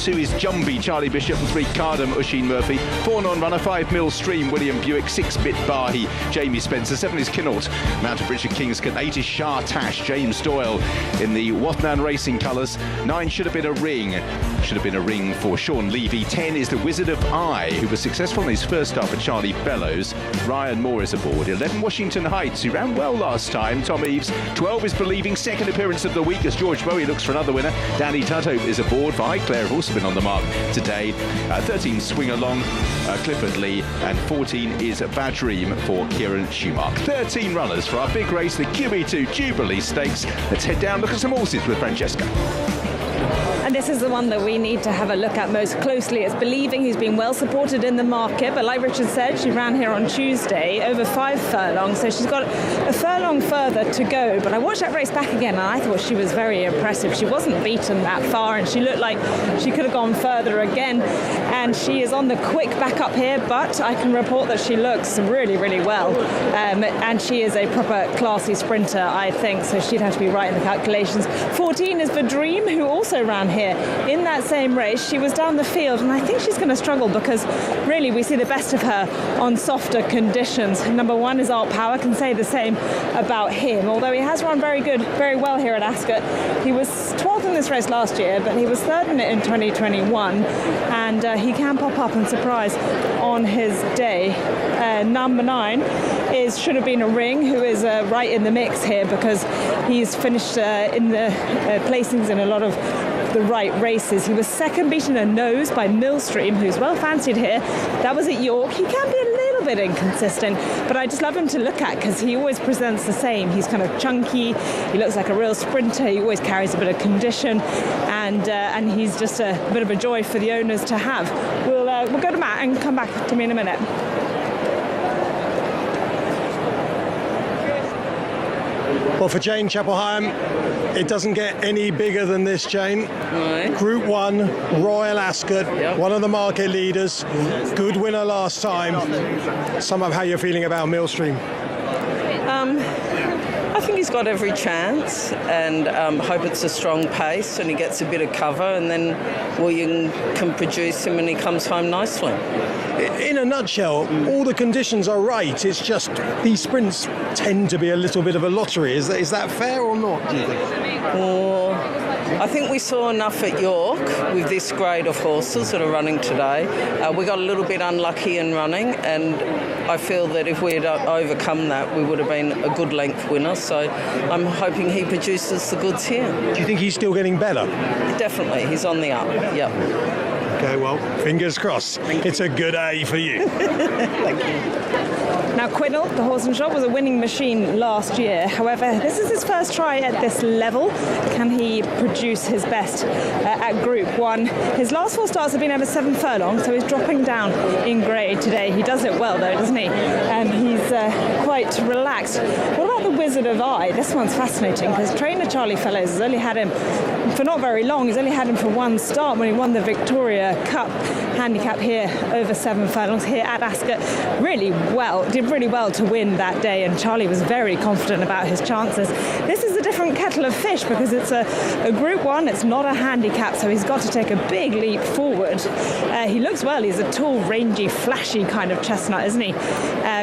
2 is Jumbie, Charlie Bishop, and 3 Cardam, Usheen Murphy. 4 non-runner, 5 Mill Stream, William Buick, 6 Bit Bahi, Jamie Spencer, 7 is Kinnault, Mountain Richard Kingscott, 8 is Shah Tash, James Doyle in the Watnan Racing colours. 9 should have been a ring for Sean Levy. 10 is the Wizard of Eye, who was successful in his first start for Charlie Bellows. Ryan Moore is aboard. 11 Washington Heights, who ran well last time, Tom Eves. 12 is Believing, second appearance of the week as George Bowie looks for another winner. Danny Tuthope is aboard. For Highclere have also been on the mark today. 13 Swing Along, Clifford Lee, and 14 is Bad Dream for Kieran Schumacher. 13 runners for our big race, the QE2 Jubilee Stakes. Let's head down, look at some horses with Francesca. And this is the one that we need to have a look at most closely. It's Believing, who's been well supported in the market, but like Richard said, she ran here on Tuesday over 5 furlongs, so she's got a furlong further to go. But I watched that race back again and I thought she was very impressive. She wasn't beaten that far and she looked like she could have gone further again, and she is on the quick back up here, but I can report that she looks really, really well, and she is a proper classy sprinter, I think, so she'd have to be right in the calculations. 14 is The Dream, who also ran here in that same race. She was down the field and I think she's going to struggle because really we see the best of her on softer conditions. Number 1 is Art Power, can say the same about him, although he has run very well here at Ascot. He was 12th in this race last year, but he was 3rd in it in 2021, and he can pop up and surprise on his day. Number 9 should have been a ring, who is right in the mix here because he's finished in the placings in a lot of the right races. He was second, beaten a nose by Millstream, who's well fancied here. That was at York. He can be a little bit inconsistent, but I just love him to look at because he always presents the same. He's kind of chunky, he looks like a real sprinter, he always carries a bit of condition, and he's just a bit of a joy for the owners to have. We'll go to Matt and come back to me in a minute. Well, for Jane Chapelheim, it doesn't get any bigger than this, Jane. Right. Group 1, Royal Ascot, Yep. one of the market leaders, good winner last time. Sum up how you're feeling about Millstream. I think he's got every chance, and hope it's a strong pace and he gets a bit of cover, and then William can produce him and he comes home nicely. In a nutshell, all the conditions are right. It's just these sprints tend to be a little bit of a lottery. Is that fair or not, do you think? Well, I think we saw enough at York with this grade of horses that are running today. We got a little bit unlucky in running, and I feel that if we had overcome that, we would have been a good length winner. So I'm hoping he produces the goods here. Do you think he's still getting better? Definitely, he's on the up. Yep. Okay, well, fingers crossed. It's a good A for you. Thank you. Now, Quinnell, the horse and shop, was a winning machine last year. However, this is his first try at this level. Can he produce his best at Group 1? His last 4 starts have been over 7 furlongs, so he's dropping down in grade today. He does it well, though, doesn't he? He's quite relaxed. What about the Wizard of Eye? This one's fascinating because trainer Charlie Fellows has only had him for not very long. He's only had him for 1 start when he won the Victoria Cup handicap here over 7 furlongs here at Ascot. Did really well to win that day, and Charlie was very confident about his chances. This is a different kettle of fish because it's a Group 1, it's not a handicap, so he's got to take a big leap forward. He looks well, he's a tall, rangy, flashy kind of chestnut, isn't he? I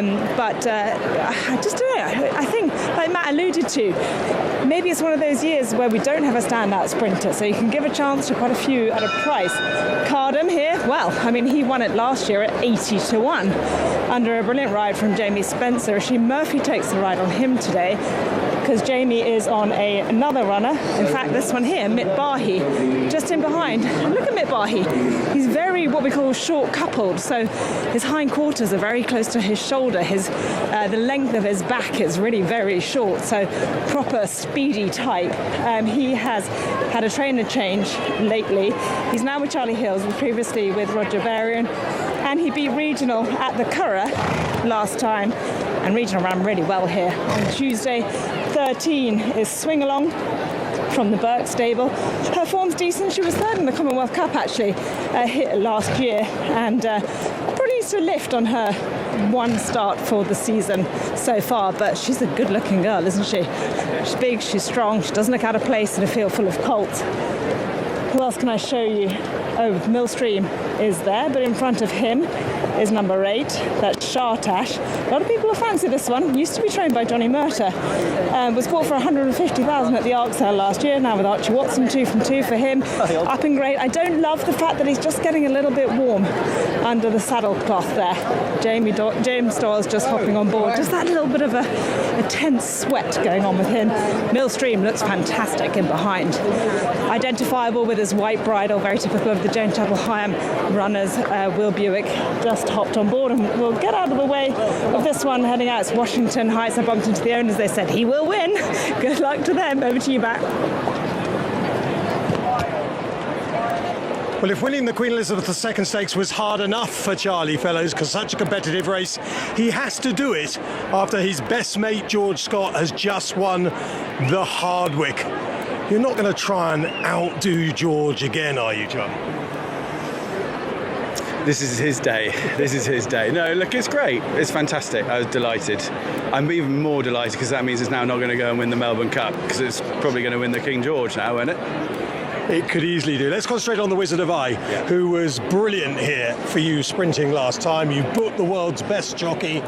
just don't know, I think, like Matt alluded to, maybe it's one of those years where we don't have a standout sprinter, so you can give a chance to quite a few at a price. Cardam here, well, I mean, he won it last year at 80-1 under a brilliant ride from Jamie Spencer. Actually, Murphy takes the ride on him today because Jamie is on another runner. In fact, this one here, Mit Bahi, just in behind. And look at Mit Bahi. He's very, what we call short coupled, so his hindquarters are very close to his shoulder. The length of his back is really very short, so proper speedy type. He has had a trainer change lately. He's now with Charlie Hills, previously with Roger Varian, and he beat Regional at the Curragh last time, and Regional ran really well here on Tuesday. 13 is Swing Along from the Burke stable. Her form's decent. She was 3rd in the Commonwealth Cup actually hit last year, and probably needs to lift on her 1 start for the season so far, but she's a good looking girl, isn't she? She's big, she's strong, she doesn't look out of place in a field full of colts. Who else can I show you? Oh, Millstream is there, but in front of him is number 8. That's Shartash. A lot of people have fancied this one. Used to be trained by Johnny Murtagh. Was bought for 150,000 at the ARC sale last year. Now with Archie Watson, 2 from 2 for him. Up in grade. I don't love the fact that he's just getting a little bit warm under the saddle cloth there. James Doyle's just hopping on board. Just that little bit of a tense sweat going on with him. Millstream looks fantastic in behind. Identifiable with his white bridle, very typical of the Jane Chapel Hyam runners. Will Buick just hopped on board, and we'll get out of the way of this one heading out. It's Washington Heights. I bumped into the owners. They said he will win. Good luck to them. Over to you, back. Well, if winning the Queen Elizabeth II Stakes was hard enough for Charlie Fellows, because such a competitive race, he has to do it after his best mate George Scott has just won the Hardwick. You're not going to try and outdo George again, are you, John? This is his day. This is his day. No, look, it's great. It's fantastic. I was delighted. I'm even more delighted because that means it's now not going to go and win the Melbourne Cup, because it's probably going to win the King George now, isn't it? It could easily do. Let's concentrate on the Wizard of Eye, who was brilliant here for you sprinting last time. You booked the world's best jockey.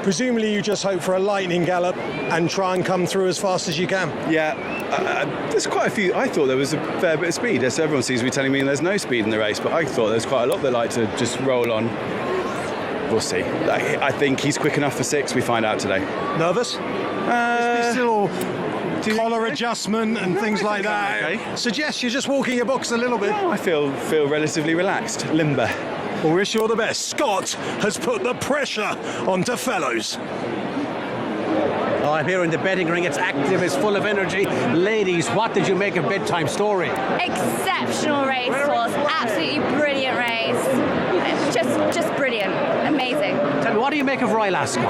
Presumably you just hope for a lightning gallop and try and come through as fast as you can. Yeah, there's quite a few. I thought there was a fair bit of speed. As everyone seems to be telling me there's no speed in the race, but I thought there's quite a lot that like to just roll on. We'll see. I think he's quick enough for 6. We find out today. Nervous? Still collar adjustment and things like that. Okay. Suggest you're just walking your box a little bit. I feel relatively relaxed, limber. Well, wish you all the best. Scott has put the pressure onto Fellows. Oh, I'm here in the betting ring. It's active, it's full of energy. Ladies, what did you make of Bedtime Story? Exceptional race horse, absolutely brilliant race. Just brilliant, amazing. Tell me, what do you make of Royal Ascot?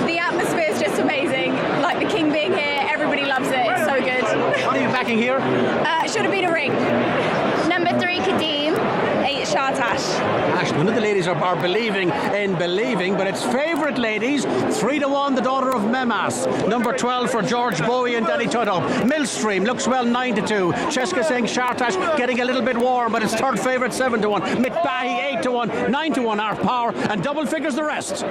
The atmosphere is just amazing. Like the King being here, everybody loves it. It's so good. What are you backing here? Should have been a ring. Number 3, Kadeem. 8, Shartash. Ash, none of the ladies are believing in believing, but it's favourite ladies. 3-1, the daughter of Memas. Number 12 for George Bowie and Danny Tuttle. Millstream looks well, 9-2. Cheska saying Shartash getting a little bit warm, but it's third favourite, 7-1. Mitbahi 8-1, 9-1 Art Power, and double figures the rest.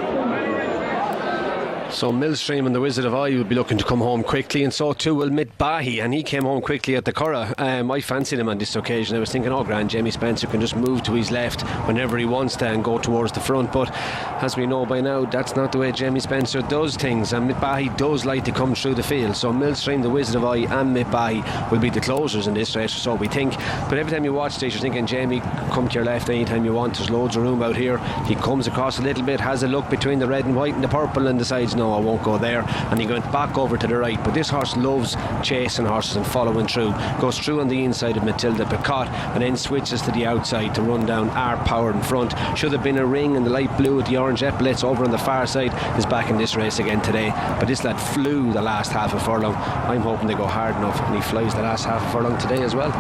So Millstream and the Wizard of Eye will be looking to come home quickly, and so too will Mitbahi, and he came home quickly at the Curragh. I fancied him on this occasion. I was thinking, oh grand, Jamie Spencer can just move to his left whenever he wants to and go towards the front, but as we know by now, that's not the way Jamie Spencer does things, and Mitbahi does like to come through the field. So Millstream, the Wizard of Eye and Mitbahi will be the closers in this race, so we think. But every time you watch this, you're thinking, Jamie, come to your left anytime you want. There's loads of room out here. He comes across a little bit, has a look between the red and white and the purple, and decides, no, I won't go there, and he went back over to the right. But this horse loves chasing horses and following through. Goes through on the inside of Matilda Picot and then switches to the outside to run down Art Power in front. Should have been a ring in the light blue with the orange epaulets over on the far side. Is back in this race again today, but this lad flew the last half a furlong. I'm hoping they go hard enough and he flies the last half a furlong today as well.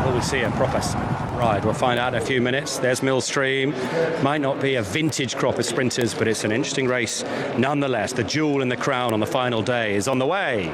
Will we see a proper ride? We'll find out in a few minutes. There's Millstream. Might not be a vintage crop of sprinters, but it's an interesting race nonetheless. The jewel in the crown on the final day is on the way.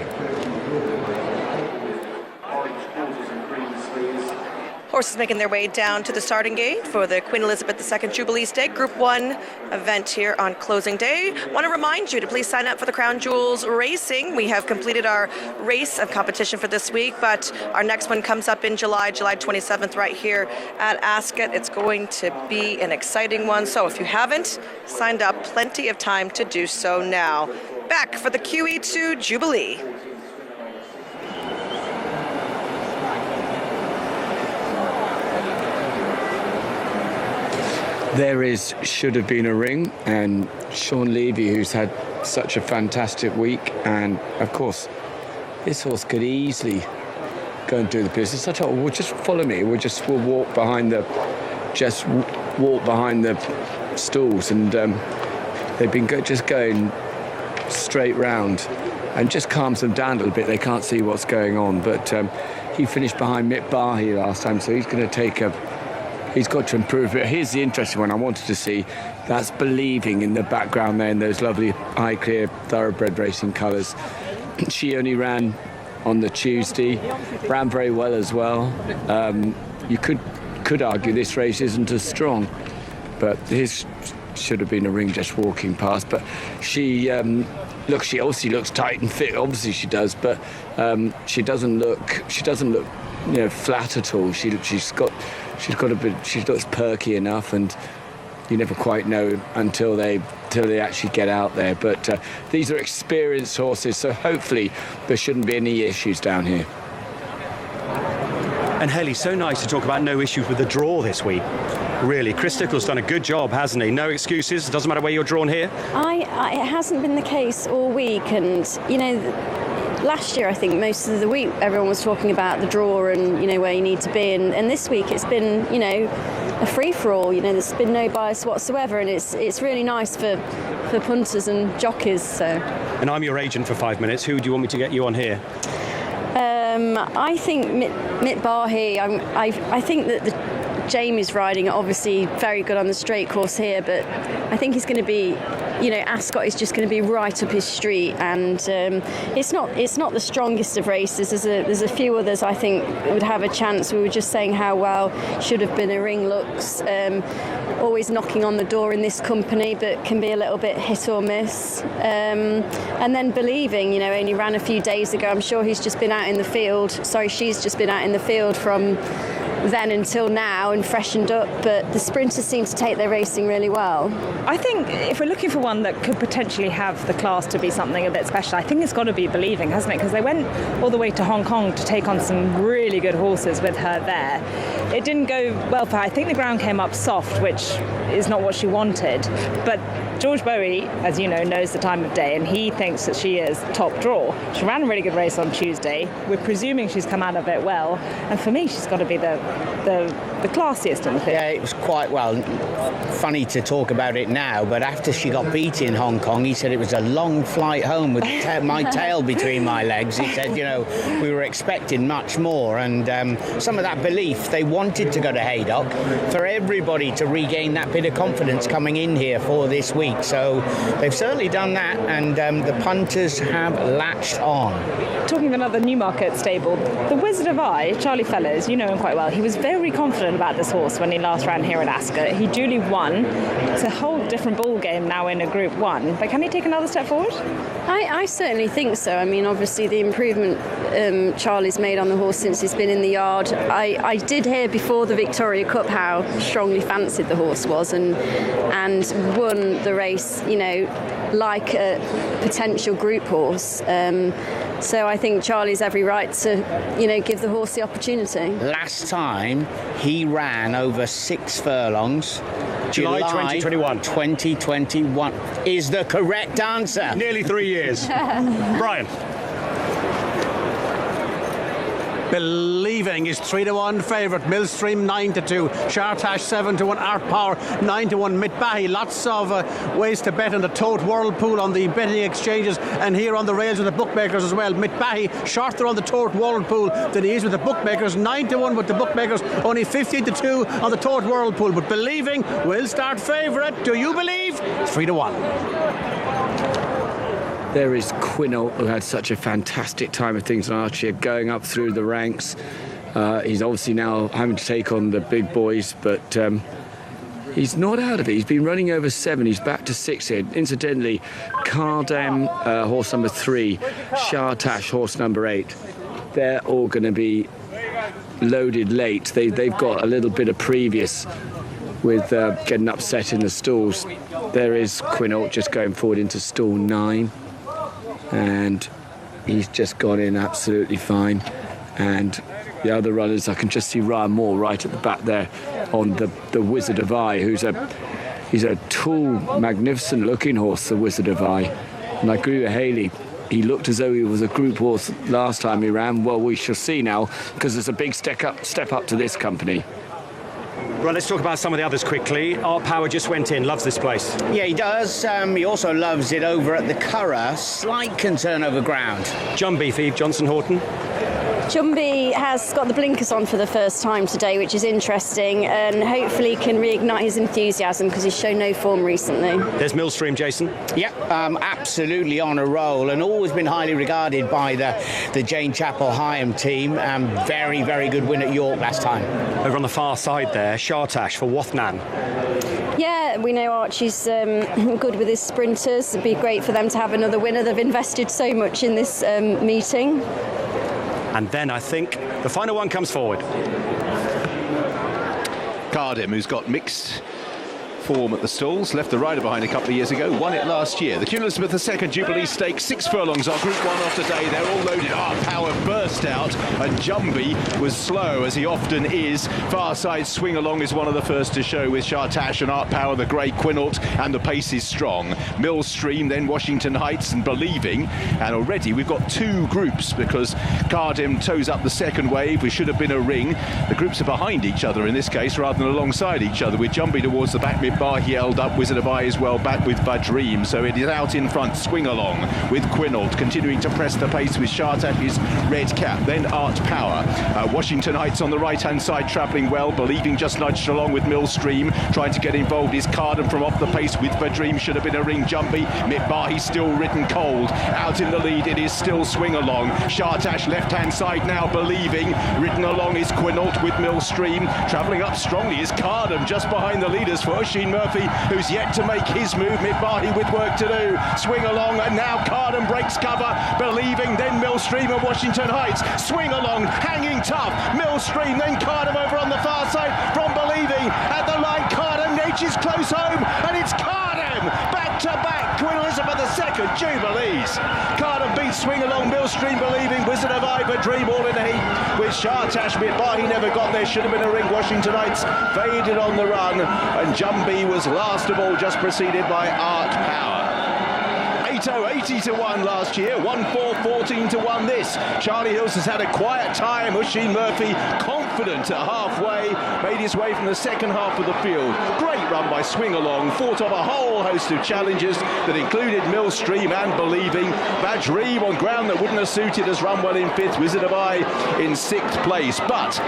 Horses making their way down to the starting gate for the Queen Elizabeth II Jubilee Stake Group 1 event here on closing day. Want to remind you to please sign up for the Crown Jewels Racing. We have completed our race of competition for this week, but our next one comes up in July 27th right here at ASCOT. It's going to be an exciting one, so if you haven't signed up, plenty of time to do so now. Back for the QE2 Jubilee. There should have been a ring, and Sean Levy, who's had such a fantastic week, and of course this horse could easily go and do the business. I thought, well, just follow me. We'll walk behind the stalls, and they've been just going straight round, and just calms them down a little bit. They can't see what's going on, but he finished behind Mitbahi last time, so he's going to take he's got to improve it. Here's the interesting one I wanted to see. That's Believing in the background there in those lovely high clear thoroughbred racing colours. She only ran on the Tuesday. Ran very well as well. You could argue this race isn't as strong, but his should have been a ring just walking past. But she obviously looks tight and fit. Obviously she does, but she doesn't look flat at all. She looks perky enough, and you never quite know until they actually get out there. But these are experienced horses, so hopefully there shouldn't be any issues down here. And Haley, so nice to talk about no issues with the draw this week. Really, Chris Tickle's done a good job, hasn't he? No excuses. It doesn't matter where you're drawn here. It hasn't been the case all week, and last year I think most of the week everyone was talking about the draw and where you need to be, and this week it's been a free-for-all. There's been no bias whatsoever, and it's really nice for punters and jockeys. So. And I'm your agent for 5 minutes. Who do you want me to get you on here? I think Mit Bahi. I think that Jamie's riding obviously very good on the straight course here, but I think he's going to be, Ascot is just going to be right up his street, and it's not the strongest of races. There's a few others I think would have a chance. We were just saying how well Should Have Been a Ring looks. Always knocking on the door in this company, but can be a little bit hit or miss. And then Believing, only ran a few days ago. I'm sure she's just been out in the field from then until now and freshened up, but the sprinters seem to take their racing really well. I think if we're looking for one that could potentially have the class to be something a bit special, I think it's got to be Believing, hasn't it? Because they went all the way to Hong Kong to take on some really good horses with her there. It didn't go well for her. I think the ground came up soft, which is not what she wanted, but George Bowie, as you know, knows the time of day, and he thinks that she is top draw. She ran a really good race on Tuesday. We're presuming she's come out of it well, and for me, she's got to be the classiest in the field. Yeah, it was quite funny to talk about it now, but after she got beat in Hong Kong, he said it was a long flight home with my tail between my legs. He said, we were expecting much more, and some of that belief, they wanted to go to Haydock for everybody to regain that bit of confidence coming in here for this week. So they've certainly done that, and the punters have latched on. Talking of another Newmarket stable, the Wizard of Eye, Charlie Fellows, you know him quite well. He was very confident about this horse when he last ran here at ASCOT. He duly won. It's a whole different ball game now in a Group 1. But can he take another step forward? I certainly think so. I mean, obviously the improvement Charlie's made on the horse since he's been in the yard. I did hear before the Victoria Cup how strongly fancied the horse was, and won the race, like a potential group horse. So I think Charlie's every right to, give the horse the opportunity. Last time he ran over 6 furlongs. July 2021. 2021 is the correct answer. Nearly 3 years. Brian. Believing is 3-1 favourite. Millstream 9-2. Shartash 7-1. Art Power 9-1. Mitbahi. Lots of ways to bet on the Tote Whirlpool on the betting exchanges and here on the rails with the bookmakers as well. Mitbahi shorter on the Tote Whirlpool than he is with the bookmakers. 9-1 with the bookmakers. Only 15-2 on the Tote Whirlpool. But Believing will start favourite. Do you believe? 3-1. There is Quinault, who had such a fantastic time of things last year, going up through the ranks. He's obviously now having to take on the big boys, but he's not out of it. He's been running over 7. He's back to 6 here. Incidentally, Cardam, horse number 3, Shartash, horse number 8. They're all going to be loaded late. They've got a little bit of previous with getting upset in the stalls. There is Quinault just going forward into stall 9. And he's just gone in absolutely fine. And the other runners, I can just see Ryan Moore right at the back there on the Wizard of Eye, he's a tall, magnificent looking horse, the Wizard of Eye. And I agree with Haley. He looked as though he was a group horse last time he ran. Well, we shall see now, because there's a big step up to this company. Right, let's talk about some of the others quickly. Art Power just went in, loves this place. Yeah, he does. He also loves it over at the Curragh. Slight concern over ground. John Beefy, Johnson Horton. Jubilee has got the blinkers on for the first time today, which is interesting, and hopefully can reignite his enthusiasm because he's shown no form recently. There's Millstream, Jason. Yep, absolutely on a roll, and always been highly regarded by the Jane Chapel Higham team. Very, very good win at York last time. Over on the far side there, Shartash for Wathnan. Yeah, we know Archie's good with his sprinters. It'd be great for them to have another winner. They've invested so much in this meeting. And then I think the final one comes forward. Cardim, who's got mixed form at the stalls, left the rider behind a couple of years ago, won it last year. The Queen Elizabeth II Jubilee Stakes, 6 furlongs are Group 1 off today. They're all loaded. Power burst out, and Jumbie was slow, as he often is. Far side swing along is one of the first to show, with Shartash and Art Power, the grey Quinault, and the pace is strong. Millstream, then Washington Heights and Believing, and already we've got 2 groups, because Cardim toes up the second wave. We should have been a ring. The groups are behind each other in this case rather than alongside each other, with Jumbie towards the back. He held up, Wizard of Eye as well back with Vadream, so it is out in front. Swing along with Quinault, continuing to press the pace with Shartash's red cap, then Art Power. Washington Heights on the right hand side travelling well. Believing just nudged along with Millstream. Trying to get involved is Cardim from off the pace with Vadream. Should have been a ring. Jumbie, Mitbahi still ridden cold. Out in the lead it is still Swing Along. Shartash left hand side now. Believing, ridden along is Quinault with Millstream. Travelling up strongly is Cardim, just behind the leaders for Oisin Murphy, who's yet to make his move. Mitbahi with work to do. Swing Along, and now Cardim breaks cover. Believing, then Millstream and Washington Heights. Swing Along, hanging tough. Millstream, then Cardim over on the far side from Believing. At the line, Cardim edges close home, and it's Cardim back to back. Queen Elizabeth II Jubilees. Cardim beats Swing Along, Millstream, Believing, Wizard of Eye, Dream all in the heat. With Shartash, Mitbahi never got there. Should have been a ring. Washington Heights faded on the run, and Jumbie was last of all, just preceded by Art Power. 80 to 1 last year, 1-4, 14 to 1 this. Charlie Hills has had a quiet time. Oisin Murphy confident at halfway, made his way from the second half of the field. Great run by Swing Along, fought off a whole host of challenges that included Millstream and Believing. Vadream on ground that wouldn't have suited has run well in 5th. Wizard of Eye in 6th place, but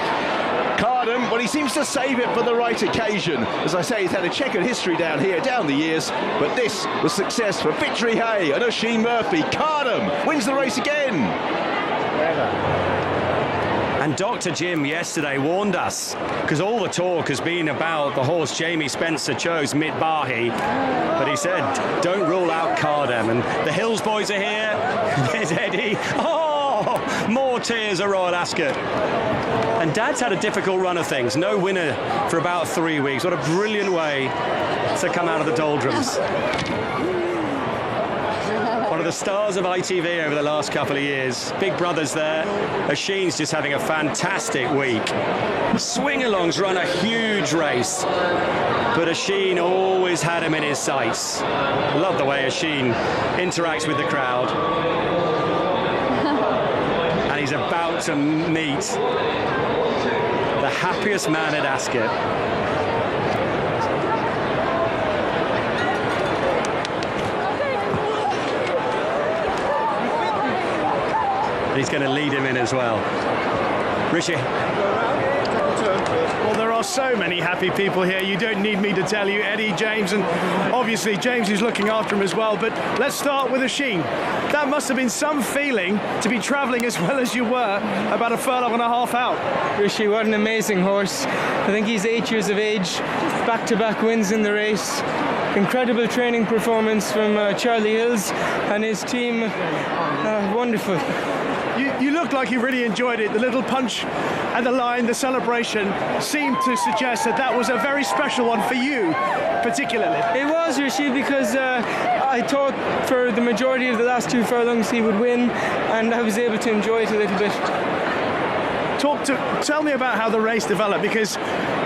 Cardim, well, he seems to save it for the right occasion. As I say, he's had a checkered history down here, down the years, but this was success for Victory Hay and Oisin Murphy. Cardim wins the race again. And Dr. Jim yesterday warned us, because all the talk has been about the horse Jamie Spencer chose, Mitbahi, but he said, don't rule out Cardim. And the Hills boys are here. There's Eddie. Oh, more tears at Royal Ascot. And Dad's had a difficult run of things. No winner for about 3 weeks. What a brilliant way to come out of the doldrums. One of the stars of ITV over the last couple of years. Big Brother's there. Oisin's just having a fantastic week. Swing Along's run a huge race, but Oisin always had him in his sights. Love the way Oisin interacts with the crowd. And he's about to meet the happiest man at Ascot. And he's going to lead him in as well. Rishi. Well, there are so many happy people here. You don't need me to tell you. Eddie, James, and obviously James is looking after him as well. But let's start with Oisin. That must have been some feeling to be travelling as well as you were, about a furlong and a half out. Rishi, what an amazing horse. I think he's 8 years of age, back-to-back wins in the race. Incredible training performance from Charlie Hills and his team. Wonderful. You look like you really enjoyed it. The little punch at the line, the celebration seemed to suggest that that was a very special one for you, particularly. It was, Rishi, because I thought for the majority of the last 2 furlongs he would win, and I was able to enjoy it a little bit. Tell me about how the race developed, because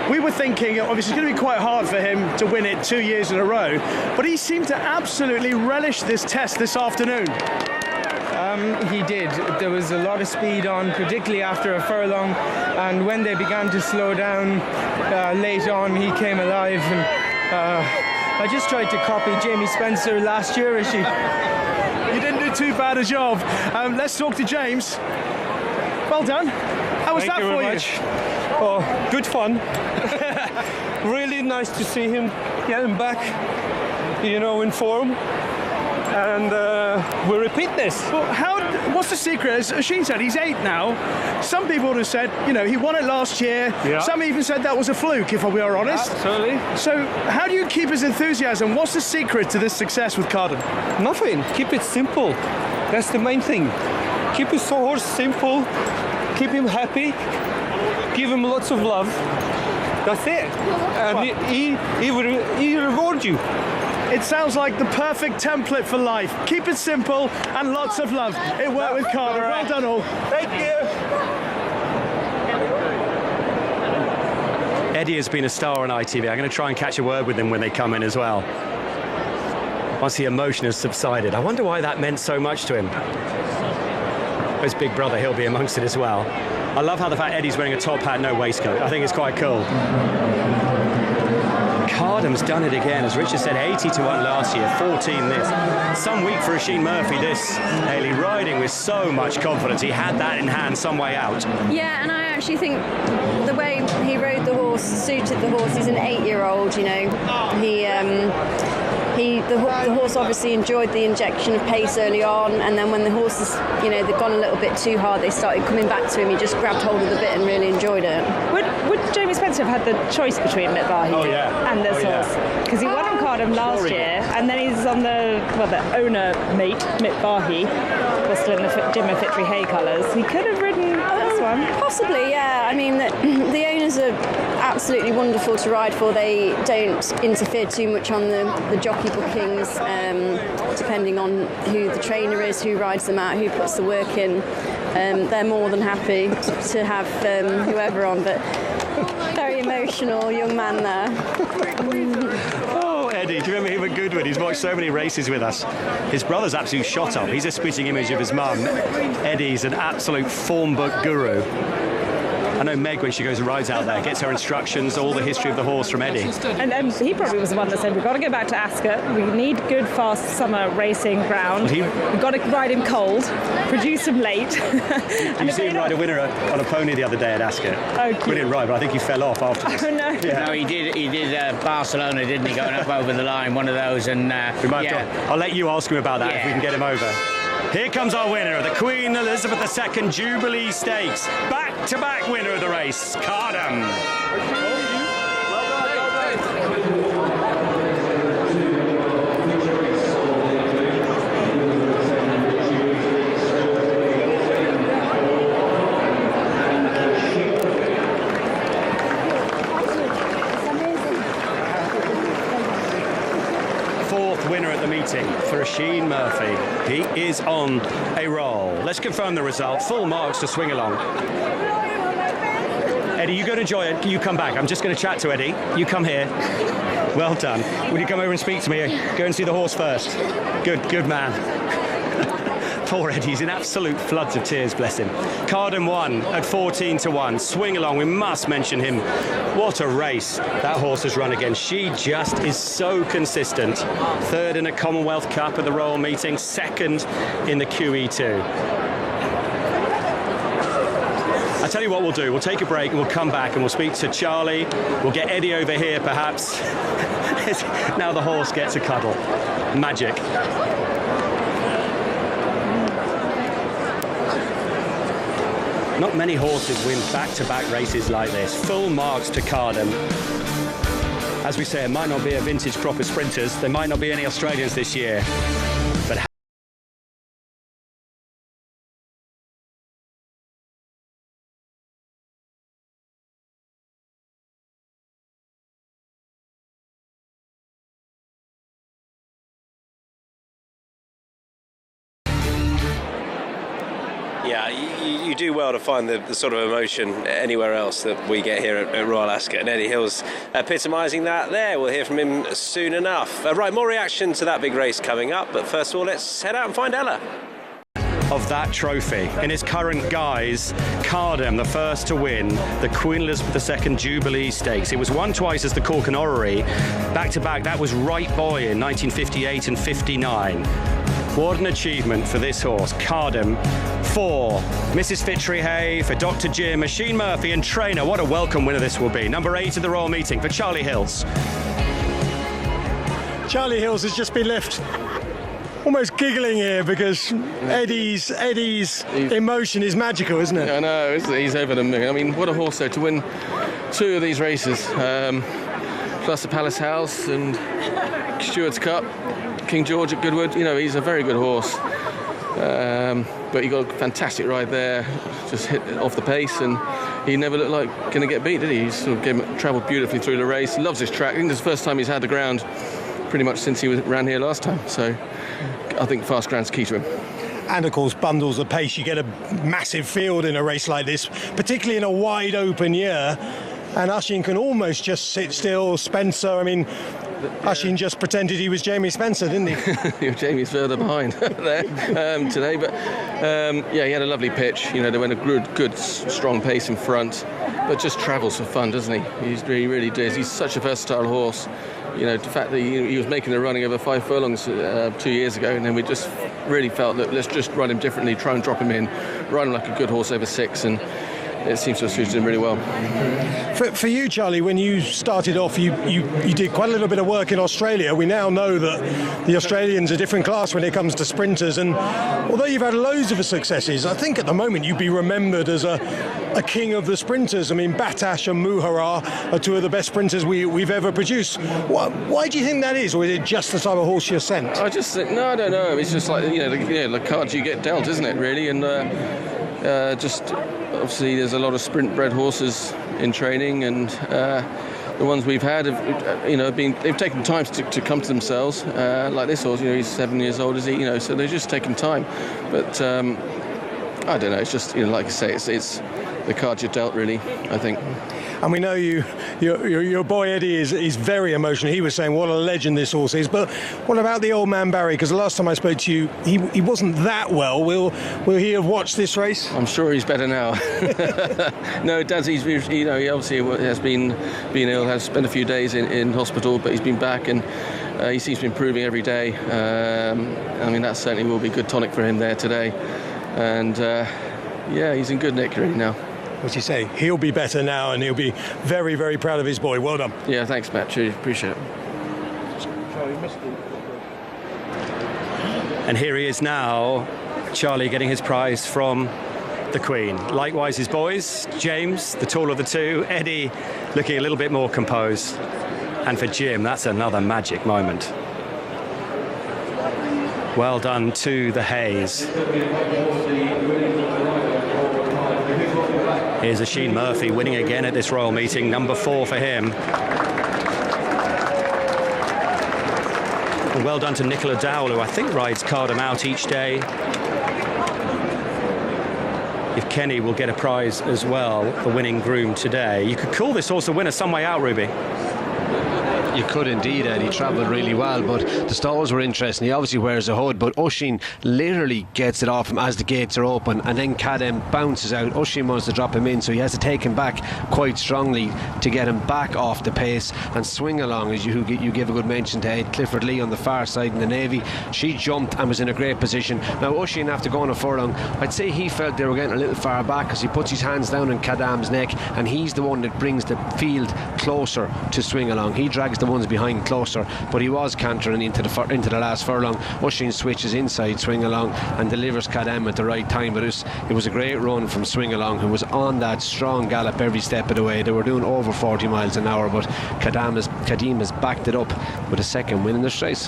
we were thinking obviously it's going to be quite hard for him to win it 2 years in a row, but he seemed to absolutely relish this test this afternoon. He did. There was a lot of speed on, particularly after a furlong, and when they began to slow down late on, he came alive. And I just tried to copy Jamie Spencer last year, Rishi. You didn't do too bad a job. Let's talk to James. Well done. How was that for you? Oh, good fun. Really nice to see him getting back, in form. And we'll repeat this. Well, what's the secret? As Oisin said, he's 8 now. Some people would have said, he won it last year. Yeah. Some even said that was a fluke, if we are honest. Absolutely. So how do you keep his enthusiasm? What's the secret to this success with Cardham? Nothing. Keep it simple. That's the main thing. Keep his horse simple. Keep him happy. Give him lots of love. That's it. And he reward you. It sounds like the perfect template for life. Keep it simple and lots of love. It worked with Cardham. Well done all. Thank you. Eddie has been a star on ITV. I'm going to try and catch a word with him when they come in as well. Once the emotion has subsided. I wonder why that meant so much to him. His big brother, he'll be amongst it as well. I love how the fact Eddie's wearing a top hat, no waistcoat. I think it's quite cool. Cardham's done it again, as Richard said, 80 to 1 last year, 14 this. Some week for Oisin Murphy, this. Hayley riding with so much confidence. He had that in hand some way out. Yeah, and I actually think the way he rode the horse suited the horse. He's an 8-year-old, The horse obviously enjoyed the injection of pace early on, and then when the horses, they'd gone a little bit too hard, they started coming back to him. He just grabbed hold of the bit and really enjoyed it. Would Jamie Spencer have had the choice between Mit Bahi and this horse? Because he won on Cardham last year, and then he's on the owner mate, Mit Bahi, was still in the Jimmer Fitri Hay colours. He could have ridden this one. Possibly, yeah. I mean, the owners are absolutely wonderful to ride for. They don't interfere too much on the jockey bookings, depending on who the trainer is, who rides them out, who puts the work in. They're more than happy to have whoever on, but very emotional young man there. Oh, Eddie, do you remember him at Goodwood? He's watched so many races with us. His brother's absolute shot up. He's a spitting image of his mum. Eddie's an absolute form book guru. I know Meg, when she goes and rides out there, gets her instructions, all the history of the horse from Eddie. And he probably was the one that said, we've got to go back to ASCOT. We need good, fast summer racing ground. We've got to ride him cold, produce him late. Did you see him ride a winner on a pony the other day at ASCOT? Oh, we didn't ride, but I think he fell off afterwards. Oh, no. Yeah. No, he did Barcelona, didn't he, going up over the line, one of those. And I'll let you ask him about that if we can get him over. Here comes our winner of the Queen Elizabeth II Jubilee Stakes. Back-to-back winner of the race, Cardham. Winner at the meeting for Oisin Murphy. He is on a roll. Let's confirm the result. Full marks to swing along. Eddie, you go and enjoy it. You come back. I'm just going to chat to Eddie. You come here. Well done. Will you come over and speak to me? Go and see the horse first. Good man. Poor Eddie, he's in absolute floods of tears, bless him. Cardham won at 14 to 1. Swing along, we must mention him. What a race that horse has run again. She just is so consistent. Third in a Commonwealth Cup at the Royal Meeting, second in the QE2. I'll tell you what we'll do. We'll take a break and we'll come back and we'll speak to Charlie. We'll get Eddie over here, perhaps. Now the horse gets a cuddle. Magic. Not many horses win back-to-back races like this. Full marks to Cardham. As we say, it might not be a vintage crop of sprinters. There might not be any Australians this year. But Yeah, you do well to find the sort of emotion anywhere else that we get here at Royal Ascot, and Eddie Hill's epitomising that there. We'll hear from him soon enough. Right, more reaction to that big race coming up, but first of all, let's head out and find Ella. Of that trophy, in its current guise, Cardham, the first to win the Queen Elizabeth II Jubilee Stakes. It was won twice as the Cork and Orrery. Back to back, that was Right Boy in 1958 and 59. What an achievement for this horse. Cardham for Mrs. Fitchery Hay, for Dr. Jim, Oisin Murphy and trainer. What a welcome winner this will be. Number 8 of the Royal Meeting for Charlie Hills. Charlie Hills has just been left almost giggling here because Eddie's emotion is magical, isn't it? I know, he's over the moon. I mean, what a horse, though, to win 2 of these races, plus the Palace House and Stewart's Cup, King George at Goodwood. You know, he's a very good horse. But he got a fantastic ride there, just hit off the pace, and he never looked like going to get beat, did he? He sort of travelled beautifully through the race, loves this track. I think this is the first time he's had the ground pretty much since he ran here last time, so I think fast ground's key to him. And of course bundles of pace. You get a massive field in a race like this, particularly in a wide open year, and Oisin can almost just sit still. Spencer, I mean, Oisin just pretended he was Jamie Spencer, didn't he? Jamie's further behind there today, but yeah, he had a lovely pitch. You know, they went a good strong pace in front, but just travels for fun, doesn't he? He really does. He's such a versatile horse. You know, the fact that he was making a running over 5 furlongs 2 years ago, and then we just really felt that let's just run him differently, try and drop him in, run him like a good horse over 6, and it seems to have suited him really well. For you, Charlie, when you started off, you did quite a little bit of work in Australia. We now know that the Australians are a different class when it comes to sprinters, and although you've had loads of successes, I think at the moment you'd be remembered as a king of the sprinters. I mean, Batash and Muhara are 2 of the best sprinters we've ever produced. Why do you think that is, or is it just the type of horse you're sent? I just think, no, I don't know. It's just like, the cards you get dealt, isn't it, really? And just obviously there's a lot of sprint-bred horses in training, and the ones we've had have, they've taken time to come to themselves. Like this horse, he's 7 years old, is he? So they're just taking time. But I don't know. It's just, like I say, it's the cards you're dealt, really, I think. And we know your boy Eddie is very emotional. He was saying what a legend this horse is. But what about the old man Barry? Because the last time I spoke to you, he wasn't that well. Will he have watched this race? I'm sure he's better now. No, Dad's he obviously has been ill, has spent a few days in hospital, but he's been back, and he seems to be improving every day. I mean, that certainly will be a good tonic for him there today. And yeah, he's in good nick really now. What you say? He'll be better now, and he'll be very, very proud of his boy. Well done. Yeah, thanks, Matt. Appreciate it. And here he is now, Charlie getting his prize from the Queen. Likewise his boys, James, the taller of the 2, Eddie looking a little bit more composed. And for Jim, that's another magic moment. Well done to the Hayes. Here's Oisin Murphy winning again at this Royal Meeting, number 4 for him. And well done to Nicola Dowell, who I think rides Cardham out each day. If Kenny will get a prize as well for winning groom today. You could call this horse a winner some way out, Ruby. You could indeed, Ed. He travelled really well, but the stalls were interesting. He obviously wears a hood, but Oisin literally gets it off him as the gates are open, and then Cardham bounces out. Oisin wants to drop him in, so he has to take him back quite strongly to get him back off the pace and swing along. As you give a good mention to Ed Clifford Lee on the far side in the Navy. She jumped and was in a great position. Now Oisin, after going a furlong, I'd say he felt they were getting a little far back, because he puts his hands down on Cardham's neck, and he's the one that brings the field closer to swing along. He drags the ones behind closer, but he was cantering into the last furlong. Oisin switches inside swing along and delivers Cardham at the right time, but it was a great run from swing along, who was on that strong gallop every step of the way. They were doing over 40 miles an hour, but Kadim has backed it up with a second win in this race.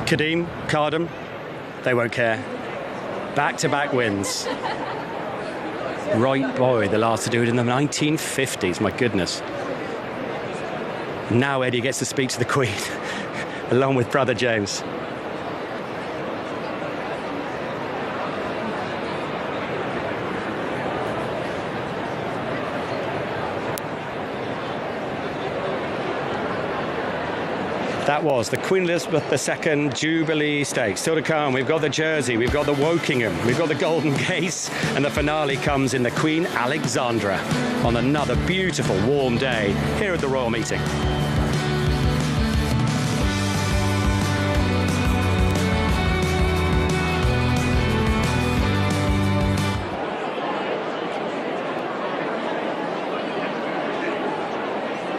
Kadim, Cardham, they won't care. Back-to-back wins. Right boy, the last to do it in the 1950s, my goodness. Now Eddie gets to speak to the Queen, along with brother James. That was the Queen Elizabeth II Jubilee Stakes. Still to come, we've got the Jersey, we've got the Wokingham, we've got the Golden Gate, and the finale comes in the Queen Alexandra on another beautiful warm day here at the Royal Meeting.